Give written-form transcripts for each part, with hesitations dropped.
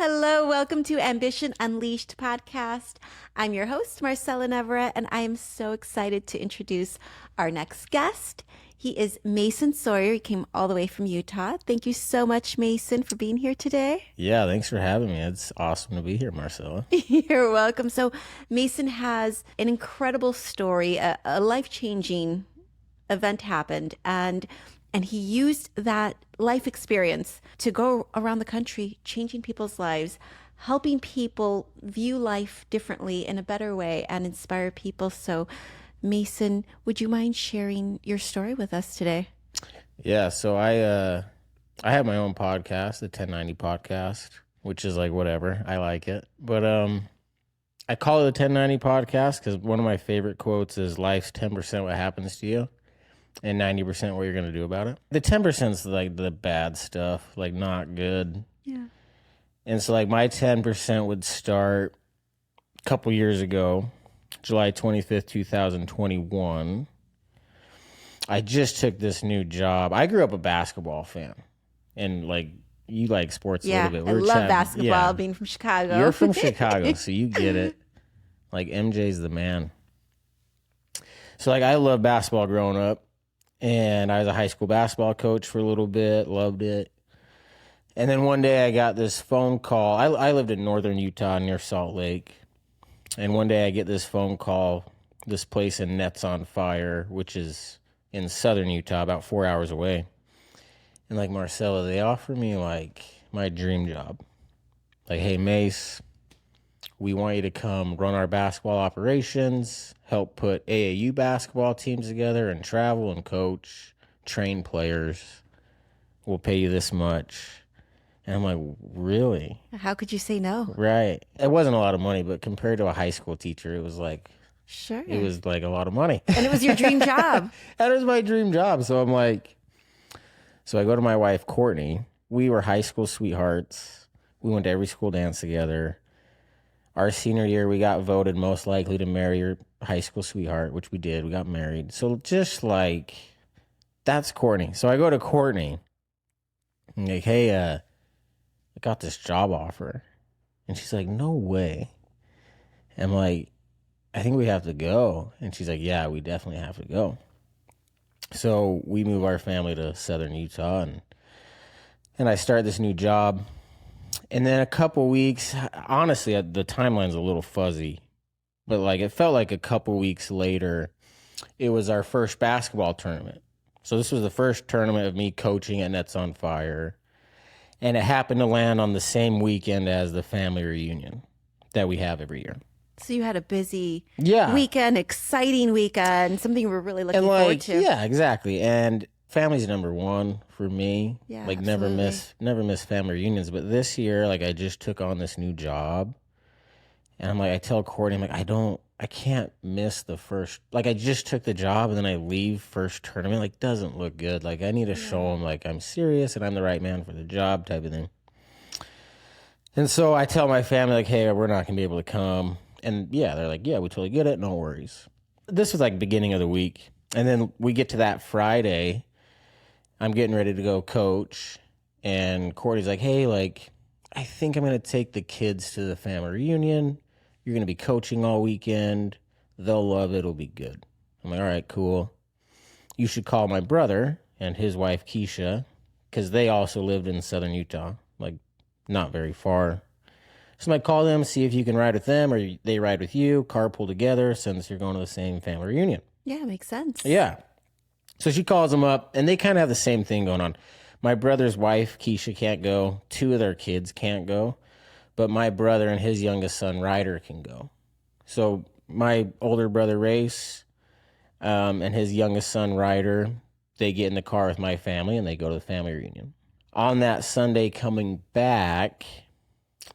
Hello, welcome to Ambition Unleashed podcast. I'm your host, Marcela Navarrete, and I am so excited to introduce our next guest. He is Mason Sawyer. He came all the way from Utah. Thank you so much, Mason, for being here today. Yeah, thanks for having me. It's awesome to be here, Marcella. You're welcome. So, Mason has an incredible story, a life-changing event happened, and he used that life experience to go around the country changing people's lives, helping people view life differently in a better way and inspire people. So Mason, would you mind sharing your story with us today? Yeah, so I have my own podcast, the 1090 podcast, which is like whatever. I like it. But I call it the 1090 podcast because one of my favorite quotes is life's 10% what happens to you and 90% what you're going to do about it. The 10% is like the bad stuff, like not good. Yeah. And so like my 10% would start a couple years ago, July 25th, 2021. I just took this new job. I grew up a basketball fan. And like you like sports a little bit. I love basketball, being from Chicago. You're from Chicago, so you get it. Like MJ's the man. So like I love basketball growing up. And I was a high school basketball coach for a little bit, loved it. And then one day I got this phone call. I lived in northern Utah near Salt Lake. And one day I get this phone call, this place in Nets on Fire, which is in southern Utah, about 4 hours away. And like, Marcella, they offer me like my dream job. Like, hey, Mace, we want you to come run our basketball operations, help put AAU basketball teams together and travel and coach, train players. We'll pay you this much. And I'm like, really? How could you say no? Right. It wasn't a lot of money, but compared to a high school teacher, it was like, sure. It was like a lot of money. And it was your dream job. That was my dream job. So I'm like, so I go to my wife, Courtney. We were high school sweethearts. We went to every school dance together. Our senior year, we got voted most likely to marry your high school sweetheart, which we did. We got married. So just like, that's Courtney. So I go to Courtney. I'm like, hey, I got this job offer. And she's like, no way. I'm like, I think we have to go. And she's like, yeah, we definitely have to go. So we move our family to southern Utah, and I start this new job. And then a couple weeks, honestly, the timeline's a little fuzzy, but like it felt like a couple weeks later, it was our first basketball tournament. So this was the first tournament of me coaching at Nets on Fire. And it happened to land on the same weekend as the family reunion that we have every year. So you had a busy weekend, exciting weekend, something we're really looking forward to. Yeah, exactly. And family's number one for me. Yeah, like absolutely. never miss family reunions. But this year, like I just took on this new job. And I'm like, I tell Courtney, I'm like, I can't miss the first, like I just took the job and then I leave first tournament. Like doesn't look good. Like I need to show them like I'm serious and I'm the right man for the job type of thing. And so I tell my family like, hey, we're not going to be able to come. And yeah, they're like, yeah, we totally get it. No worries. This was like beginning of the week. And then we get to that Friday. I'm getting ready to go coach. And Courtney's like, hey, like, I think I'm going to take the kids to the family reunion. You're going to be coaching all weekend. They'll love it. It'll be good. I'm like, all right, cool. You should call my brother and his wife, Keisha, because they also lived in southern Utah, like not very far. So I call them, see if you can ride with them or they ride with you, carpool together since you're going to the same family reunion. Yeah, makes sense. Yeah. So she calls them up and they kind of have the same thing going on. My brother's wife, Keisha, can't go. 2 of their kids can't go. But my brother and his youngest son, Ryder, can go. So my older brother, Race, and his youngest son, Ryder, they get in the car with my family and they go to the family reunion. On that Sunday coming back,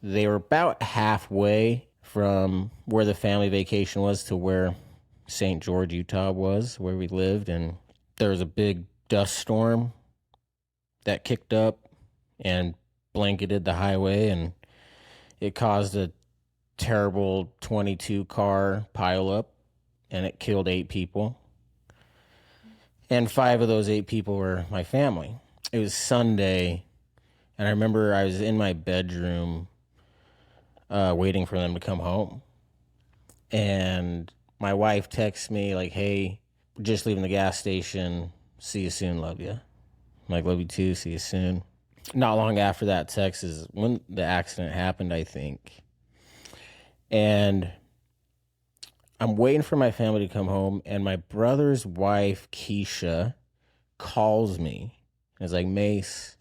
they were about halfway from where the family vacation was to where St. George, Utah was, where we lived. And there was a big dust storm that kicked up and blanketed the highway. And it caused a terrible 22-car pileup. And it killed 8 people. And 5 of those 8 people were my family. It was Sunday. And I remember I was in my bedroom waiting for them to come home. And my wife texts me like, hey, just leaving the gas station. See you soon. Love you. I'm like, love you too. See you soon. Not long after that text is when the accident happened, I think. And I'm waiting for my family to come home, and my brother's wife, Keisha, calls me and is like, Mace,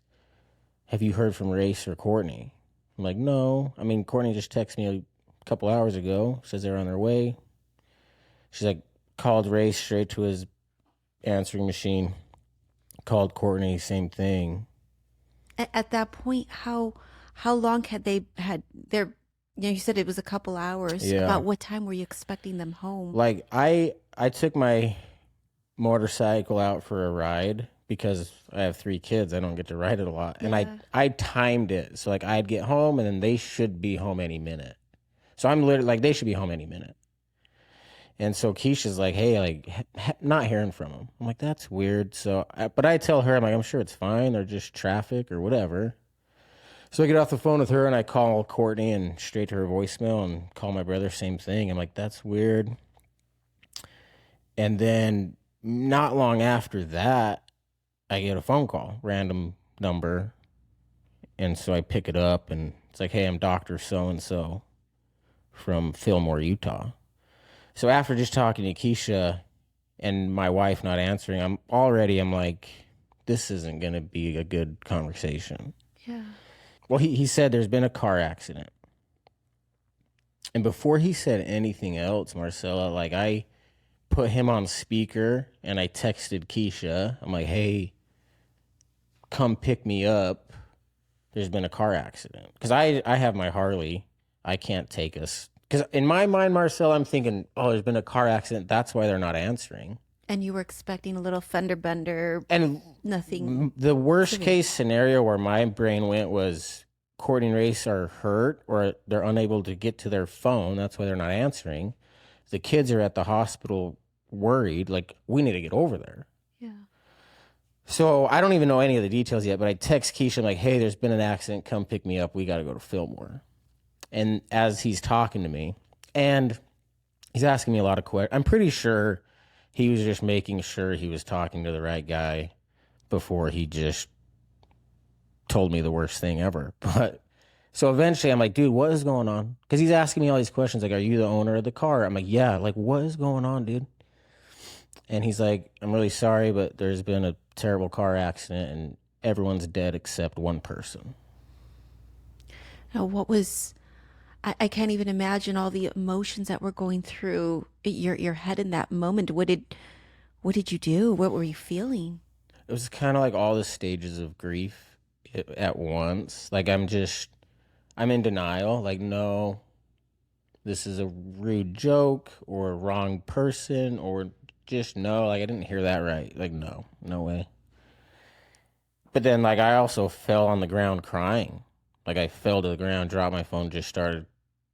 have you heard from Race or Courtney? I'm like, no. I mean, Courtney just texted me a couple hours ago, says they're on their way. She's like, called Race straight to his answering machine, called Courtney, same thing. At that point, how long had they had their? You said it was a couple hours. Yeah. About what time were you expecting them home? Like, I took my motorcycle out for a ride because I have 3 kids. I don't get to ride it a lot. And I timed it. So like I'd get home and then they should be home any minute. So I'm literally like, they should be home any minute. And so Keisha's like, hey, like not hearing from them. I'm like, that's weird. So, but I tell her, I'm like, I'm sure it's fine. They're just traffic or whatever. So I get off the phone with her and I call Courtney and straight to her voicemail and call my brother, same thing. I'm like, that's weird. And then not long after that, I get a phone call, random number. And so I pick it up and it's like, hey, I'm Dr. So-and-so from Fillmore, Utah. So after just talking to Keisha and my wife not answering, I'm like, this isn't going to be a good conversation. Yeah. Well, he said there's been a car accident. And before he said anything else, Marcela, like I put him on speaker and I texted Keisha. I'm like, hey, come pick me up. There's been a car accident. Because I have my Harley. I can't take us. Because in my mind, Marcel, I'm thinking, oh, there's been a car accident. That's why they're not answering. And you were expecting a little fender bender. And nothing. The worst case scenario where my brain went was Courtney and Race are hurt or they're unable to get to their phone. That's why they're not answering. The kids are at the hospital worried. Like, we need to get over there. Yeah. So I don't even know any of the details yet, but I text Keisha, I'm like, hey, there's been an accident. Come pick me up. We got to go to Fillmore. And as he's talking to me, and he's asking me a lot of questions, I'm pretty sure he was just making sure he was talking to the right guy before he just told me the worst thing ever. But so eventually I'm like, dude, what is going on? Because he's asking me all these questions like, are you the owner of the car? I'm like, yeah. Like, what is going on, dude? And he's like, I'm really sorry, but there's been a terrible car accident and everyone's dead except one person. Now, what was... I can't even imagine all the emotions that were going through your head in that moment. What did you do? What were you feeling? It was kind of like all the stages of grief at once. Like I'm in denial. Like, no, this is a rude joke or a wrong person or just no. Like I didn't hear that right. Like, no way. But then like I also fell on the ground crying. Like I fell to the ground, dropped my phone, just started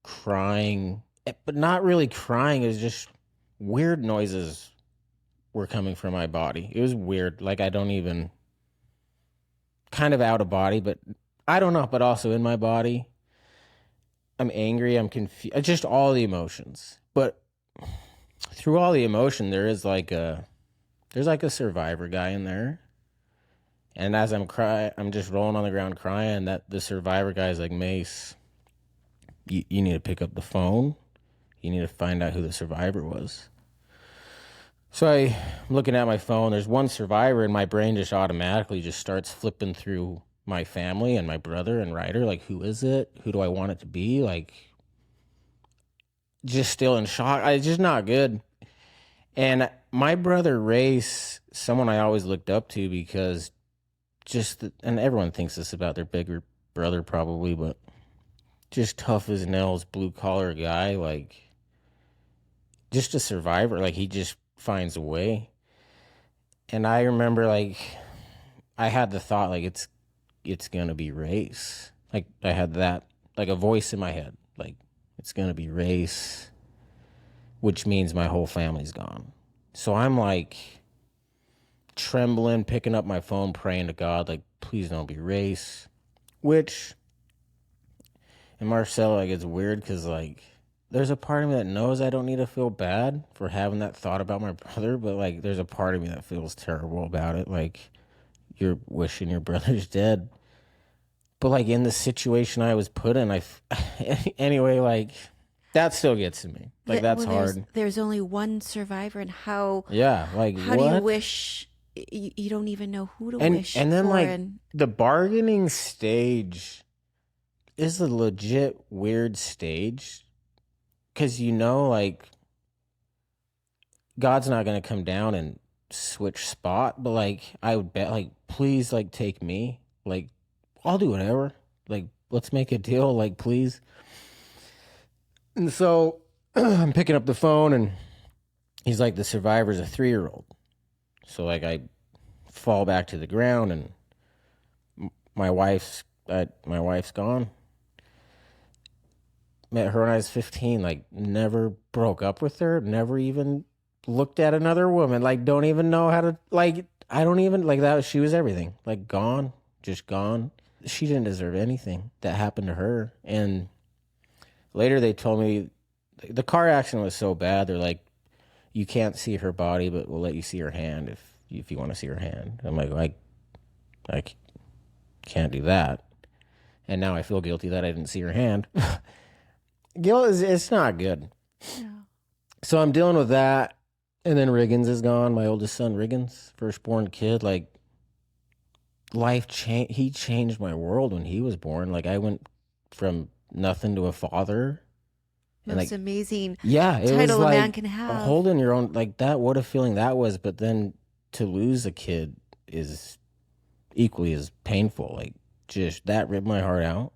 crying, but not really crying. It was just weird noises were coming from my body. It was weird. Like I don't even, kind of out of body, but I don't know, but also in my body. I'm angry. I'm confused. Just all the emotions. But through all the emotion, there's like a survivor guy in there. And as I'm crying, I'm just rolling on the ground crying. That the survivor guy is like, Mace, you need to pick up the phone. You need to find out who the survivor was. So I'm looking at my phone. There's one survivor, and my brain just automatically just starts flipping through my family and my brother and Ryder. Like, who is it? Who do I want it to be? Like, just still in shock. It's just not good. And my brother Race, someone I always looked up to because and everyone thinks this about their bigger brother probably, but just tough as nails, blue collar guy, like just a survivor. Like he just finds a way. And I remember like I had the thought like it's gonna be Race. Like I had that like a voice in my head, like it's gonna be Race, which means my whole family's gone. So I'm like trembling, picking up my phone, praying to God, like, please don't be Race. Which, And Marcella, like, it's weird because, like, there's a part of me that knows I don't need to feel bad for having that thought about my brother, but, like, there's a part of me that feels terrible about it. Like, you're wishing your brother's dead. But, like, in the situation I was put in, anyway, like, that still gets to me. Like, that's Well, hard. there's only one survivor, and Yeah, like, how do you what? wish? You don't even know who to And wish and then, for, like, and the bargaining stage is a legit weird stage because like God's not gonna come down and switch spot, but like I would bet, like, please, like, take me, like, I'll do whatever, like, let's make a deal, like, please. And so I'm picking up the phone, and he's like, the survivor's a 3-year-old. So, like, I fall back to the ground, and my wife's gone. Met her when I was 15, like, never broke up with her, never even looked at another woman, like, don't even know how to, like, I don't even, like, that, she was everything, like, gone, just gone. She didn't deserve anything that happened to her. And later they told me the car accident was so bad, they're like, you can't see her body, but we'll let you see her hand if you want to see her hand. I'm like, I can't do that. And now I feel guilty that I didn't see her hand. Guilt is, it's not good. no. So I'm dealing with that. And then Riggins is gone, my oldest son, Riggins, firstborn kid. Like, he changed my world when he was born. Like, I went from nothing to a father. And, Most like, amazing yeah, it was title a man like can have. holding your own, like, that, what a feeling that was. But then to lose a kid is equally as painful. Like, just that ripped my heart out.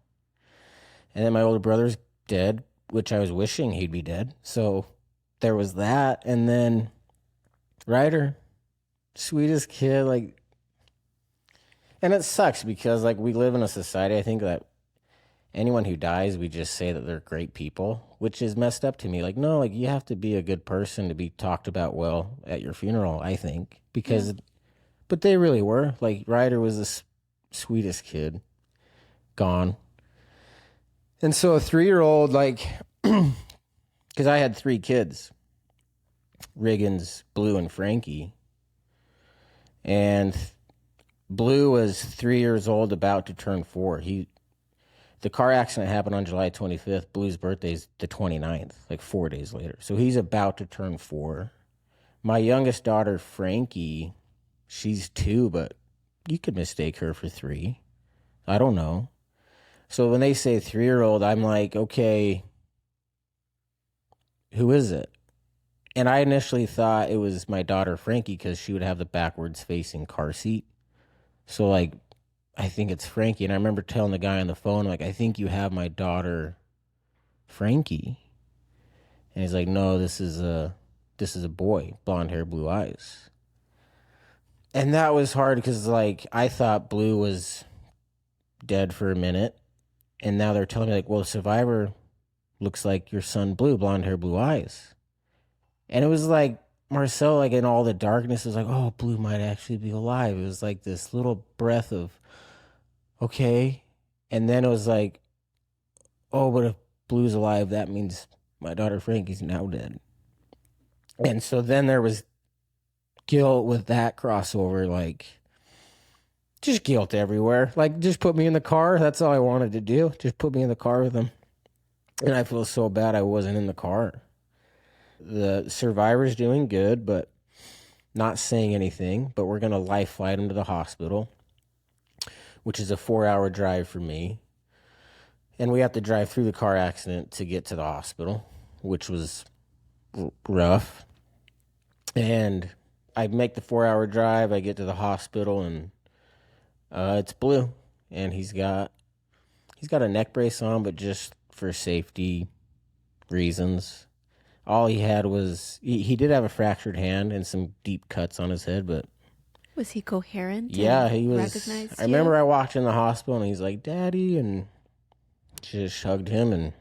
And then my older brother's dead, which I was wishing he'd be dead. So there was that. And then Ryder, sweetest kid, like, and it sucks because, like, we live in a society, I think, that anyone who dies, we just say that they're great people, which is messed up to me. Like, no, like, you have to be a good person to be talked about well at your funeral, I think, because, but they really were. Like, Ryder was the sweetest kid, gone. And so a 3-year-old, like, because I had 3 kids, Riggins, Blue, and Frankie. And Blue was 3 years old, about to turn 4. The car accident happened on July 25th. Blue's birthday's the 29th, like 4 days later. So he's about to turn 4. My youngest daughter, Frankie, she's 2, but you could mistake her for 3. I don't know. So when they say 3-year-old, I'm like, okay, who is it? And I initially thought it was my daughter, Frankie, because she would have the backwards facing car seat. So, like, I think it's Frankie. And I remember telling the guy on the phone, like, I think you have my daughter, Frankie. And he's like, no, this is a boy, blonde hair, blue eyes. And that was hard because, like, I thought Blue was dead for a minute. And now they're telling me, like, well, the survivor looks like your son, Blue, blonde hair, blue eyes. And it was like, Marcel, like, in all the darkness, was like, oh, Blue might actually be alive. It was like this little breath of, okay. And then it was like, oh, but if Blue's alive, that means my daughter Frankie's now dead. And so then there was guilt with that crossover, like, just guilt everywhere. Like, just put me in the car. That's all I wanted to do. Just put me in the car with him. And I feel so bad I wasn't in the car. The survivor's doing good, but not saying anything. But we're going to life flight him to the hospital, which is a 4-hour drive for me. And we have to drive through the car accident to get to the hospital, which was rough. And I make the 4-hour drive. I get to the hospital, and it's Blue. And he's got a neck brace on, but just for safety reasons. All he had was, he did have a fractured hand and some deep cuts on his head, but Was he coherent? yeah, and he was. recognized I remember you? I walked in the hospital, and he's like, Daddy, and just hugged him, and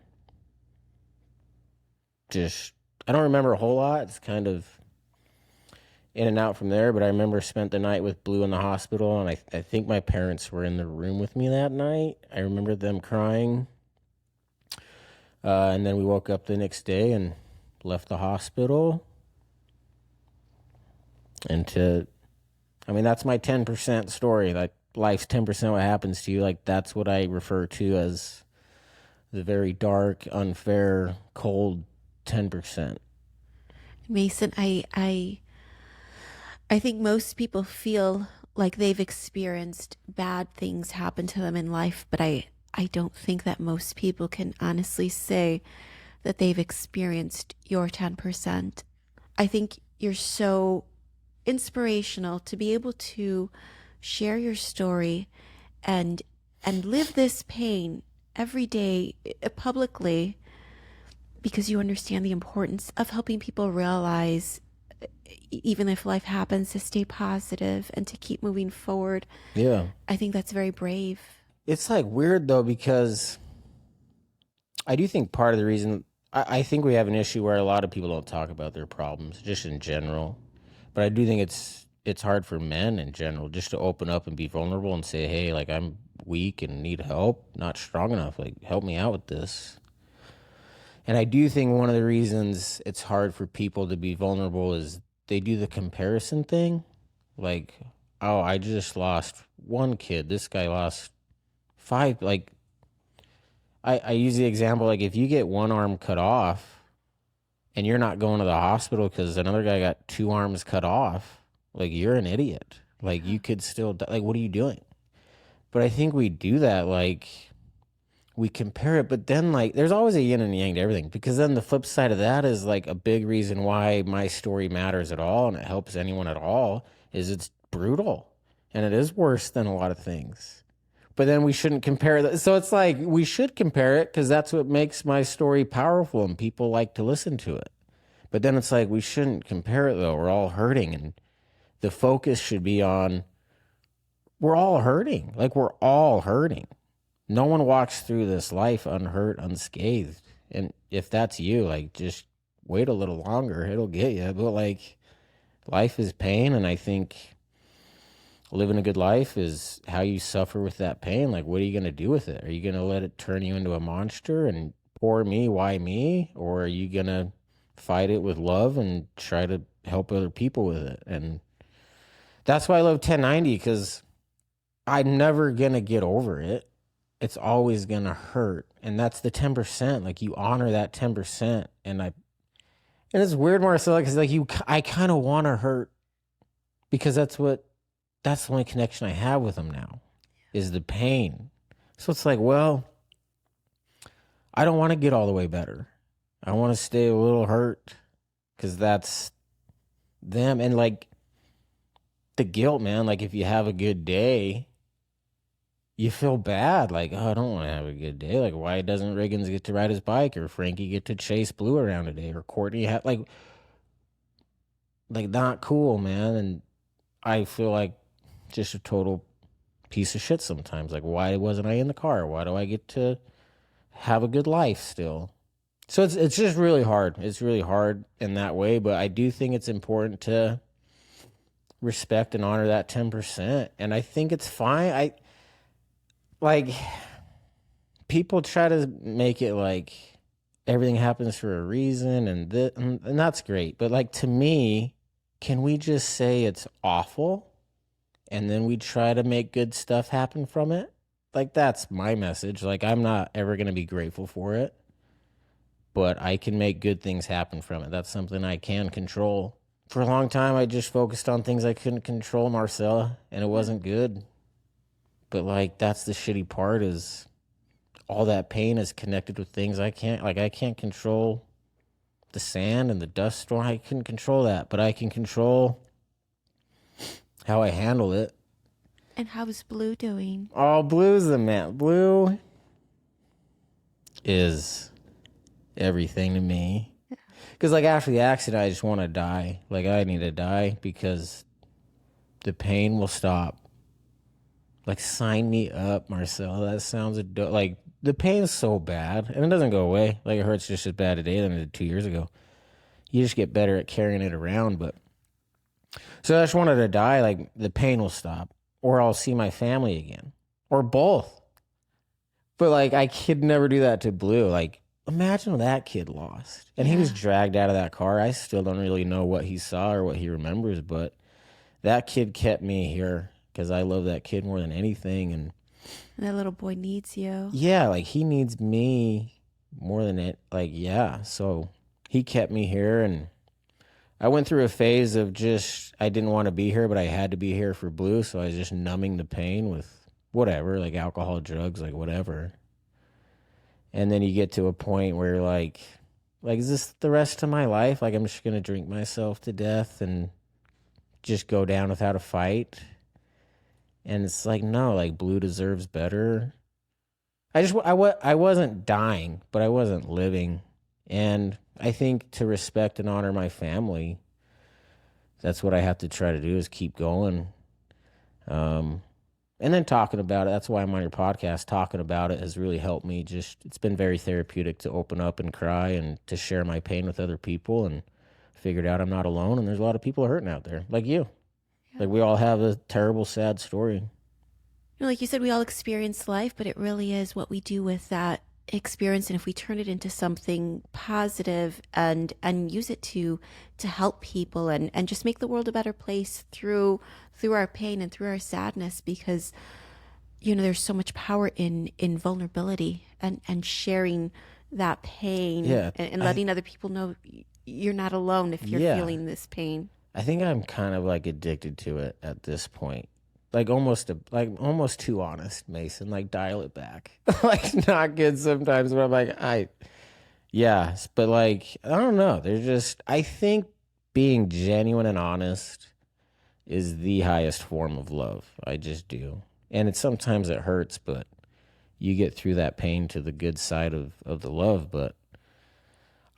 just, I don't remember a whole lot. It's kind of in and out from there, but I remember spent the night with Blue in the hospital, and I think my parents were in the room with me that night. I remember them crying. And then we woke up the next day and left the hospital. I mean, that's my 10% story. Like, life's 10% what happens to you. Like, that's what I refer to as the very dark, unfair, cold 10%. Mason, I think most people feel like they've experienced bad things happen to them in life, but I don't think that most people can honestly say that they've experienced your 10%. I think you're so inspirational to be able to share your story and live this pain every day publicly, because you understand the importance of helping people realize, even if life happens, to stay positive and to keep moving forward. Yeah. I think that's very brave. It's like weird though, because I do think part of the reason I think we have an issue where a lot of people don't talk about their problems, just in general. But I do think it's hard for men in general just to open up and be vulnerable and say, hey, like, I'm weak and need help, not strong enough. Like, help me out with this. And I do think one of the reasons it's hard for people to be vulnerable is they do the comparison thing. Like, oh, I just lost one kid. This guy lost five. Like, I use the example, like, if you get one arm cut off and you're not going to the hospital because another guy got two arms cut off, like, you're an idiot. Like, you could still die. Like, what are you doing? But I think we do that, like, we compare it, but then, like, there's always a yin and yang to everything, because then the flip side of that is, like, a big reason why my story matters at all and it helps anyone at all is it's brutal and it is worse than a lot of things. But then we shouldn't compare that. So it's like we should compare it because that's what makes my story powerful and people like to listen to it. But then it's like we shouldn't compare it, though. We're all hurting, and the focus should be on we're all hurting. Like, we're all hurting. No one walks through this life unhurt, unscathed. And if that's you, like, just wait a little longer. It'll get you. But, like, life is pain, and I think living a good life is how you suffer with that pain. Like, what are you going to do with it? Are you going to let it turn you into a monster and poor me, why me? Or are you going to fight it with love and try to help other people with it? And that's why I love 1090, because I'm never going to get over it. It's always going to hurt. And that's the 10%. Like, you honor that 10%. And it's weird, Marcela, because, like, I kind of want to hurt, because that's the only connection I have with them now, is the pain. So it's like, well, I don't want to get all the way better. I want to stay a little hurt, because that's them. And, like, the guilt, man, like, if you have a good day, you feel bad. Like, oh, I don't want to have a good day. Like, why doesn't Riggins get to ride his bike, or Frankie get to chase Blue around today, or Courtney like, not cool, man. And I feel like just a total piece of shit sometimes. Like, why wasn't I in the car? Why do I get to have a good life still? So it's just really hard. It's really hard in that way, but I do think it's important to respect and honor that 10%. And I think it's fine. Like, people try to make it like everything happens for a reason, and that's great. But, like, to me, can we just say it's awful and then we try to make good stuff happen from it? Like, that's my message. Like, I'm not ever going to be grateful for it, but I can make good things happen from it. That's something I can control. For a long time, I just focused on things I couldn't control, Marcela, and it wasn't good. But, like, that's the shitty part, is all that pain is connected with things I can't control the sand and the dust storm. I couldn't control that, but I can control how I handle it. And how's Blue doing? Oh, Blue's the man. Blue is everything to me. Because, like, after the accident, I just want to die. Like, I need to die because the pain will stop. Like, sign me up, Marcella. That sounds like, the pain is so bad, and it doesn't go away. Like, it hurts just as bad today than it did 2 years ago. You just get better at carrying it around. But so I just wanted to die. Like, the pain will stop, or I'll see my family again, or both. But, like, I could never do that to Blue. Like, imagine what that kid lost. And he was Yeah. dragged out of that car. I still don't really know what he saw or what he remembers, but that kid kept me here because I love that kid more than anything. And And that little boy needs you. yeah, like he needs me more than it. Like, yeah. So he kept me here. And I went through a phase of just, I didn't want to be here, but I had to be here for Blue. So I was just numbing the pain with whatever, like alcohol, drugs, like whatever. And then you get to a point where you're like, is this the rest of my life? Like, I'm just going to drink myself to death and just go down without a fight. And it's like, no, like Blue deserves better. I wasn't dying, but I wasn't living. And I think to respect and honor my family, that's what I have to try to do is keep going. Um, and then talking about it, that's why I'm on your podcast. Talking about it has really helped me. Just, it's been very therapeutic to open up and cry and to share my pain with other people and figured out I'm not alone. And there's a lot of people hurting out there like you. Yeah. Like we all have a terrible, sad story. Like you said, we all experience life, but it really is what we do with that experience, and if we turn it into something positive and use it to help people and just make the world a better place through our pain and through our sadness, because there's so much power in vulnerability and sharing that pain Yeah. and letting other people know you're not alone if you're Yeah. feeling this pain. I think I'm kind of like addicted to it at this point. Like almost too honest, Mason. Like dial it back. Like not good sometimes, but I'm like, yes, but like I don't know. There's just I think being genuine and honest is the highest form of love. I just do. And sometimes it hurts, but you get through that pain to the good side of the love. But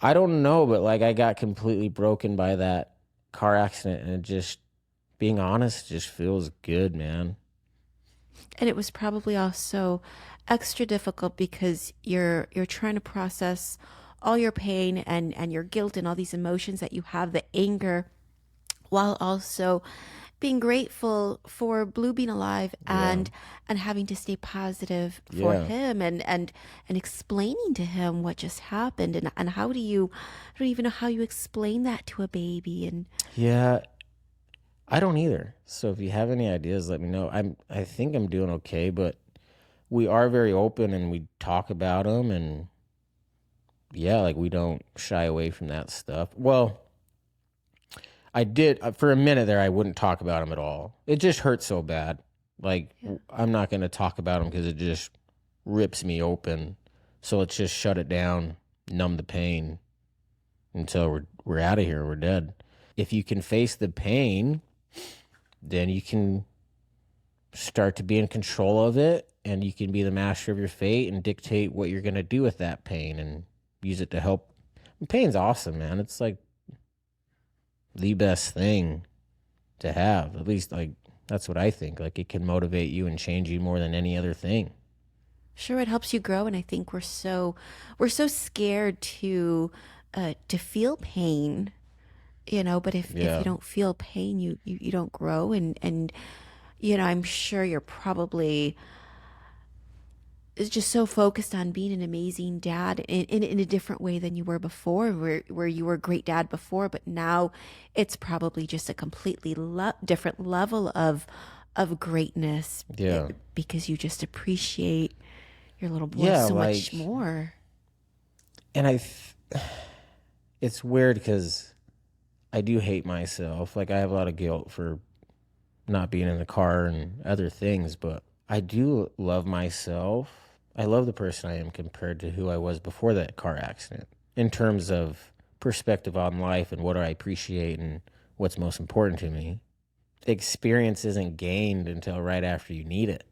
I don't know, but like I got completely broken by that car accident and it just being honest just feels good, man. And it was probably also extra difficult because you're trying to process all your pain and your guilt and all these emotions that you have, the anger, while also being grateful for Blue being alive Yeah. and having to stay positive for Yeah. him and explaining to him what just happened, and how do you I don't even know how you explain that to a baby. And Yeah. I don't either. So if you have any ideas, let me know. I think I'm doing okay, but we are very open and we talk about them and yeah, like we don't shy away from that stuff. Well, I did for a minute there. I wouldn't talk about them at all. It just hurts so bad. Like yeah. I'm not going to talk about them because it just rips me open. So let's just shut it down, numb the pain until we're out of here. We're dead. If you can face the pain, then you can start to be in control of it and you can be the master of your fate and dictate what you're going to do with that pain and use it to help. Pain's awesome, man. It's like the best thing to have. At least like that's what I think. Like it can motivate you and change you more than any other thing. Sure, it helps you grow, and I think we're so scared to feel pain, but if you Yeah. don't feel pain, you don't grow. And I'm sure you're probably is just so focused on being an amazing dad in a different way than you were before, where you were a great dad before, but now it's probably just a completely different level of greatness, Yeah. because you just appreciate your little boy Yeah, so like much more. and it's weird because I do hate myself. Like I have a lot of guilt for not being in the car and other things, but I do love myself. I love the person I am compared to who I was before that car accident in terms of perspective on life and what do I appreciate and what's most important to me. Experience isn't gained until right after you need it.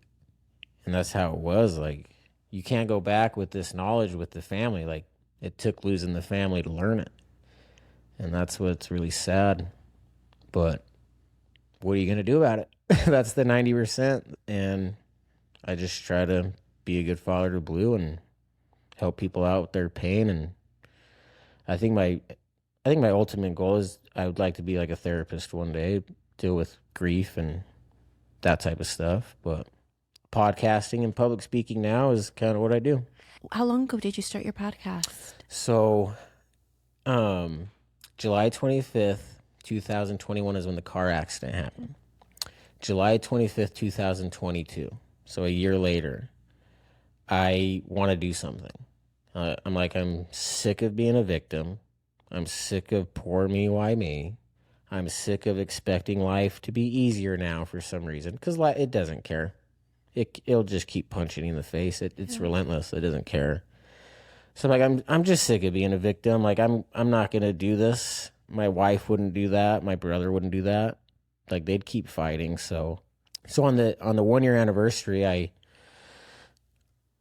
And that's how it was. Like, you can't go back with this knowledge with the family. Like, it took losing the family to learn it. And that's what's really sad. But what are you going to do about it? That's the 90%. And I just try to be a good father to Blue and help people out with their pain. And I think my ultimate goal is I would like to be like a therapist one day, deal with grief and that type of stuff. But podcasting and public speaking now is kind of what I do. How long ago did you start your podcast? So, July 25th, 2021 is when the car accident happened. July 25th, 2022. So a year later, I want to do something. I'm sick of being a victim. I'm sick of poor me, why me. I'm sick of expecting life to be easier now for some reason because it doesn't care. It'll just keep punching you in the face. It's relentless. It doesn't care. So I'm just sick of being a victim. Like I'm not gonna do this. My wife wouldn't do that. My brother wouldn't do that. Like they'd keep fighting. So on the 1 year anniversary,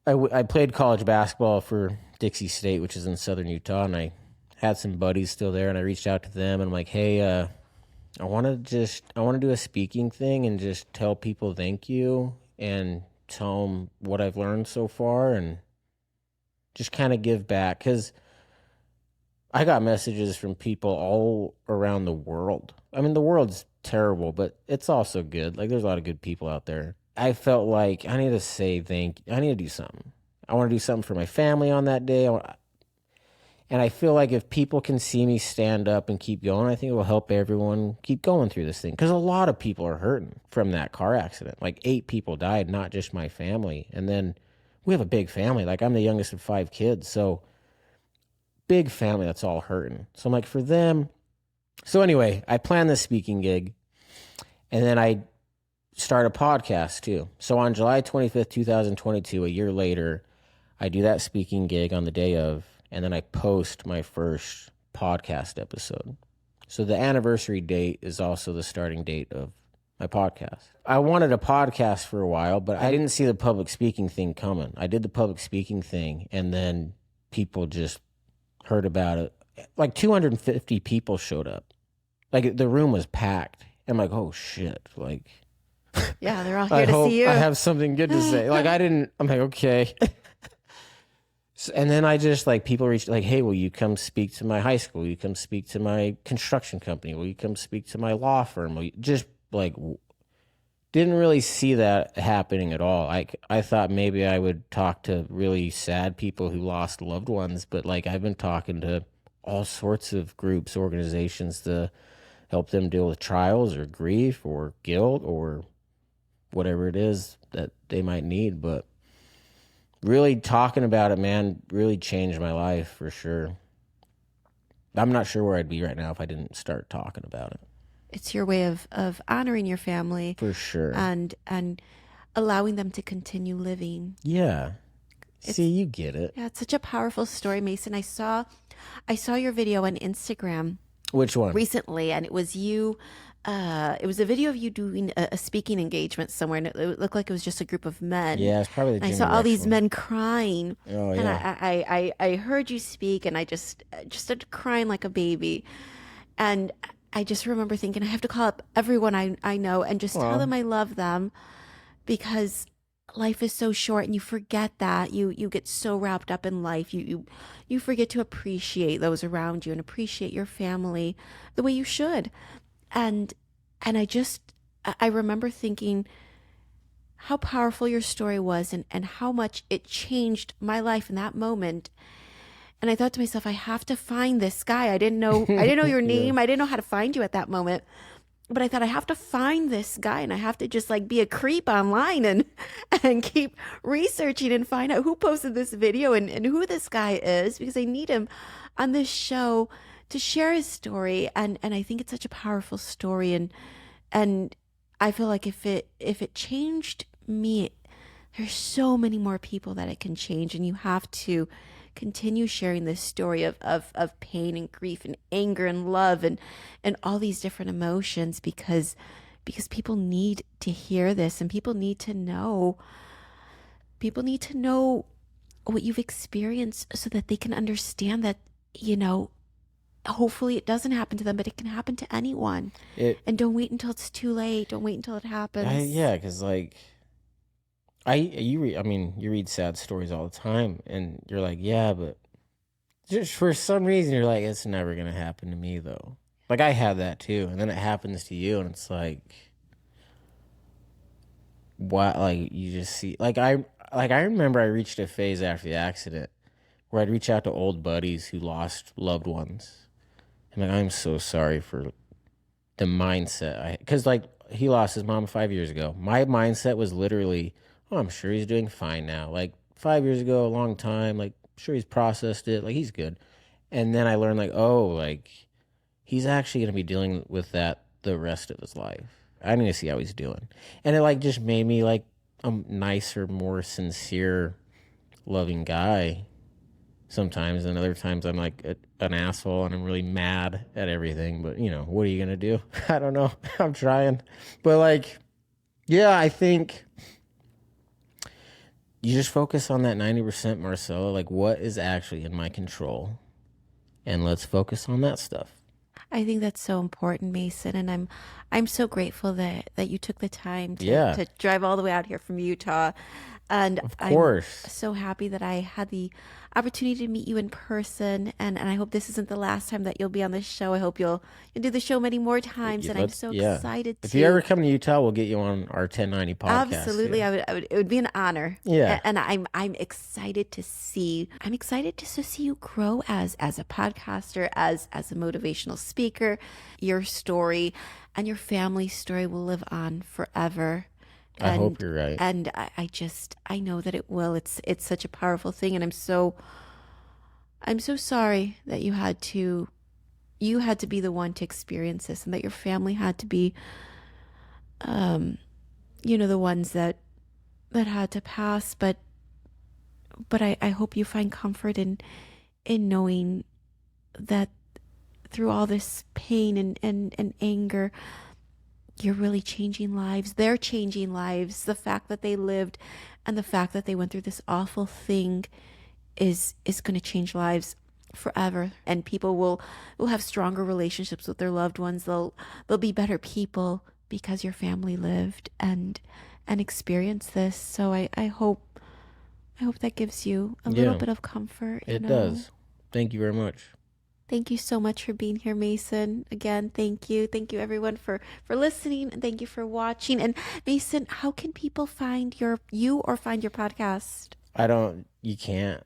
I played college basketball for Dixie State, which is in southern Utah, and I had some buddies still there, and I reached out to them and I'm like, hey, I want to do a speaking thing and just tell people thank you and tell them what I've learned so far and just kind of give back because I got messages from people all around the world. I mean, the world's terrible, but it's also good. Like, there's a lot of good people out there. I felt like I need to say thank you. I need to do something. I want to do something for my family on that day. And I feel like if people can see me stand up and keep going, I think it will help everyone keep going through this thing. Because a lot of people are hurting from that car accident. Like 8 people died, not just my family. And then we have a big family. Like I'm the youngest of 5 kids. So big family that's all hurting. So I'm like, for them. So anyway, I planned this speaking gig. And then I start a podcast too. So on July 25th, 2022, a year later, I do that speaking gig on the day of. And then I post my first podcast episode. So the anniversary date is also the starting date of my podcast. I wanted a podcast for a while, but I didn't see the public speaking thing coming. I did the public speaking thing, and then people just heard about it. Like 250 people showed up. Like the room was packed. I'm like, oh shit. Like, yeah, they're all here to see you. I have something good to say. Like I'm like, okay. And then I just like people reached like, hey, will you come speak to my high school? Will you come speak to my construction company? Will you come speak to my law firm? Will you, just like didn't really see that happening at all. I thought maybe I would talk to really sad people who lost loved ones, but like I've been talking to all sorts of groups, organizations to help them deal with trials or grief or guilt or whatever it is that they might need, but really talking about it, man, really changed my life for sure. I'm not sure where I'd be right now if I didn't start talking about it. It's your way of honoring your family. For sure. And allowing them to continue living. Yeah. See, you get it. Yeah, it's such a powerful story, Mason. I saw your video on Instagram. Which one? Recently, and it was you. It was a video of you doing a speaking engagement somewhere, and it looked like it was just a group of men. Yeah, it's probably the I saw all these men crying. Oh, and yeah. I heard you speak, and I just started crying like a baby. And I just remember thinking, I have to call up everyone I know and just tell them I love them, because life is so short, and you forget that. You get so wrapped up in life. You forget to appreciate those around you and appreciate your family the way you should. And I remember thinking how powerful your story was, and how much it changed my life in that moment. And I thought to myself, I have to find this guy. I didn't know your name. Yeah. I didn't know how to find you at that moment. But I thought, I have to find this guy, and I have to just like be a creep online and keep researching and find out who posted this video and who this guy is, because I need him on this show to share his story. And I think it's such a powerful story. And I feel like if it changed me, there's so many more people that it can change. And you have to continue sharing this story of pain and grief and anger and love and all these different emotions, because people need to hear this, and people need to know what you've experienced, so that they can understand that, hopefully it doesn't happen to them, but it can happen to anyone. And don't wait until it's too late. Don't wait until it happens. Yeah, because like you read sad stories all the time, and you're like, yeah, but just for some reason you're like, it's never gonna happen to me though. Like I had that too, and then it happens to you, and it's like, what? Like you just see, like like, I remember I reached a phase after the accident where I'd reach out to old buddies who lost loved ones. And like, I'm so sorry for the mindset. Because like, he lost his mom 5 years ago. My mindset was literally, oh, I'm sure he's doing fine now. Like 5 years ago, a long time. Like, I'm sure he's processed it. Like, he's good. And then I learned like, oh, like he's actually going to be dealing with that the rest of his life. I need to see how he's doing. And it like just made me like a nicer, more sincere, loving guy sometimes. And other times I'm like an asshole and I'm really mad at everything. But, you know, what are you going to do? I don't know. I'm trying. But like, yeah, I think you just focus on that 90%, Marcela. Like, what is actually in my control? And let's focus on that stuff. I think that's so important, Mason, and I'm so grateful that you took the time Yeah. to drive all the way out here from Utah. And Of course. I'm so happy that I had the opportunity to meet you in person. And I hope this isn't the last time that you'll be on this show. I hope you'll do the show many more times. And I'm so excited If to. you ever come to Utah, we'll get you on our 1090 podcast. Absolutely. Yeah. It would be an honor. Yeah. And I'm excited to see you grow as a podcaster, as a motivational speaker. Your story and your family story will live on forever. I hope you're right. And I know that it will. It's such a powerful thing. And I'm so sorry that you had to be the one to experience this, and that your family had to be, the ones that had to pass. But I hope you find comfort in knowing that through all this pain and anger, you're really changing lives. They're changing lives. The fact that they lived and the fact that they went through this awful thing is going to change lives forever. And people will have stronger relationships with their loved ones. They'll be better people because your family lived and experienced this. So I hope that gives you a little bit of comfort. It does. Thank you very much. Thank you so much for being here, Mason. Again, thank you. Thank you, everyone, for listening, and thank you for watching. And Mason, how can people find you or find your podcast? You can't.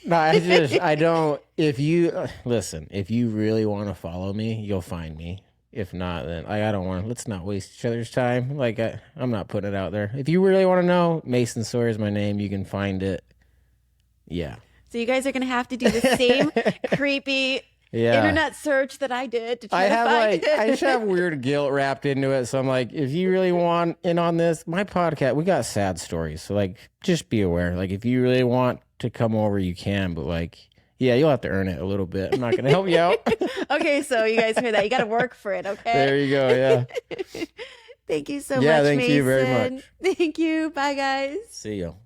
No, I don't. If you really want to follow me, you'll find me. If not, then I don't want to. Let's not waste each other's time. Like, I'm not putting it out there. If you really want to know, Mason Sawyer is my name. You can find it. Yeah. So you guys are going to have to do the same creepy internet search that I did to try to find it. I just have weird guilt wrapped into it. So I'm like, if you really want in on this, my podcast, we got sad stories. So like, just be aware. Like, if you really want to come over, you can. But like, yeah, you'll have to earn it a little bit. I'm not going to help you out. Okay, so you guys heard that. You got to work for it, okay? There you go, yeah. Thank you so much, Yeah, thank Mason. you very much. Thank you. Bye, guys. See you.